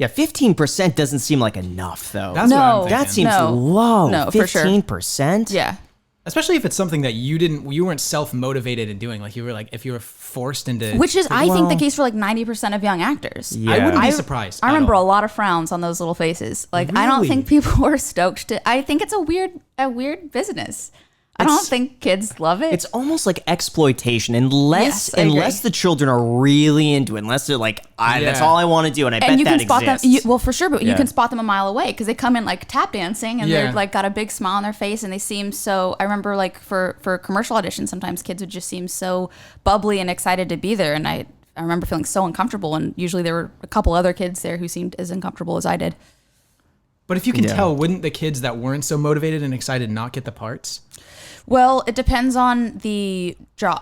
Yeah, 15% doesn't seem like enough, though. That's what I'm thinking. That seems low. No, for sure. 15%? Yeah. Especially if it's something that you weren't self-motivated in doing. Like you were like, if you were forced into... Which is, I think, the case for like 90% of young actors. Yeah. I wouldn't be surprised. I remember a lot of frowns on those little faces. Like, I don't think people were stoked to... I think it's a weird business. I don't think kids love it. It's almost like exploitation, unless the children are really into it, unless they're like, that's all I want to do, and I bet you that can spot exists. them. Well, for sure, but you can spot them a mile away because they come in like tap dancing and Yeah. they're like got a big smile on their face and they seem so. I remember like for commercial auditions, sometimes kids would just seem so bubbly and excited to be there, and I remember feeling so uncomfortable. And usually there were a couple other kids there who seemed as uncomfortable as I did. But if you can tell, wouldn't the kids that weren't so motivated and excited not get the parts? Well, it depends on the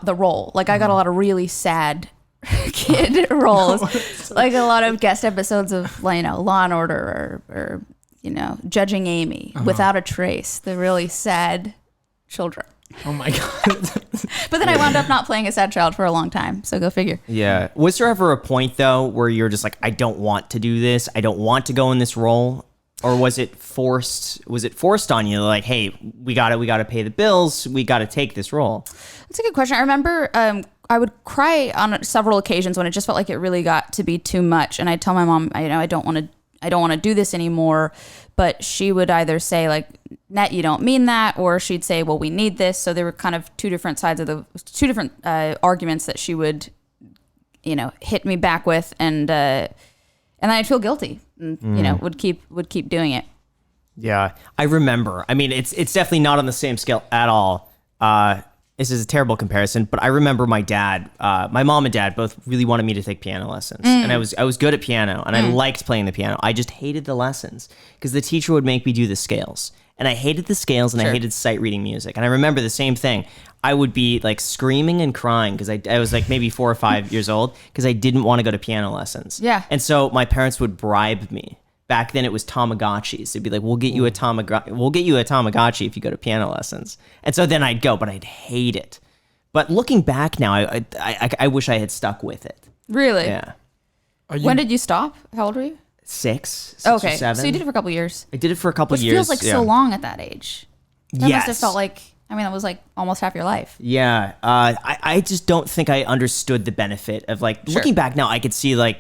role. Like I got a lot of really sad kid roles, like a lot of guest episodes of Law and Order or Judging Amy, Without a Trace, the really sad children. Oh my God. But then I wound up not playing a sad child for a long time, so go figure. Yeah. Was there ever a point though where you're just like, I don't want to do this, I don't want to go in this role? Or was it forced? Was it forced on you? Like, hey, we gotta pay the bills. We gotta take this role. That's a good question. I remember I would cry on several occasions when it just felt like it really got to be too much, and I'd tell my mom, I don't want to do this anymore. But she would either say like, "Net, you don't mean that," or she'd say, "Well, we need this." So there were kind of two different arguments that she would, hit me back with, and then I'd feel guilty. And, would keep doing it. Yeah, I remember. I mean, it's definitely not on the same scale at all. This is a terrible comparison, but I remember my dad, my mom and dad both really wanted me to take piano lessons, and I was good at piano, and I liked playing the piano. I just hated the lessons because the teacher would make me do the scales, and I hated the scales, and I hated sight reading music. And I remember the same thing. I would be like screaming and crying because I was like maybe 4 or 5 years old because I didn't want to go to piano lessons. Yeah. And so my parents would bribe me. Back then it was Tamagotchis. They'd be like, we'll get you a Tamagotchi if you go to piano lessons. And so then I'd go, but I'd hate it. But looking back now, I wish I had stuck with it. Really? Yeah. When did you stop? How old were you? Six or 7. So you did it for a couple years. I did it for a couple Which years. feels like so long at that age. That must have Yes. felt like, that was like almost half your life. Yeah. I just don't think I understood the benefit of like, looking back now, I could see like,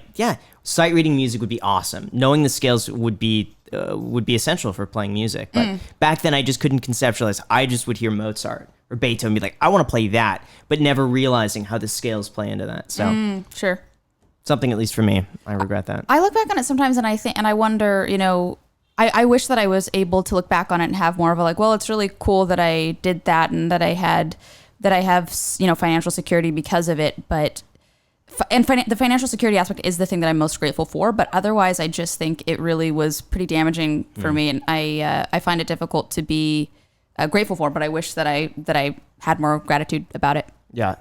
sight reading music would be awesome. Knowing the scales would be essential for playing music. But back then I just couldn't conceptualize. I just would hear Mozart or Beethoven and be like, I want to play that, but never realizing how the scales play into that. So Sure. something, at least for me, I regret that. I look back on it sometimes and I wonder, I wish that I was able to look back on it and have more of a like, well, it's really cool that I did that and that I have, financial security because of it. But, the financial security aspect is the thing that I'm most grateful for. But otherwise, I just think it really was pretty damaging for me. And I find it difficult to be grateful for, but I wish that I had more gratitude about it. Yeah.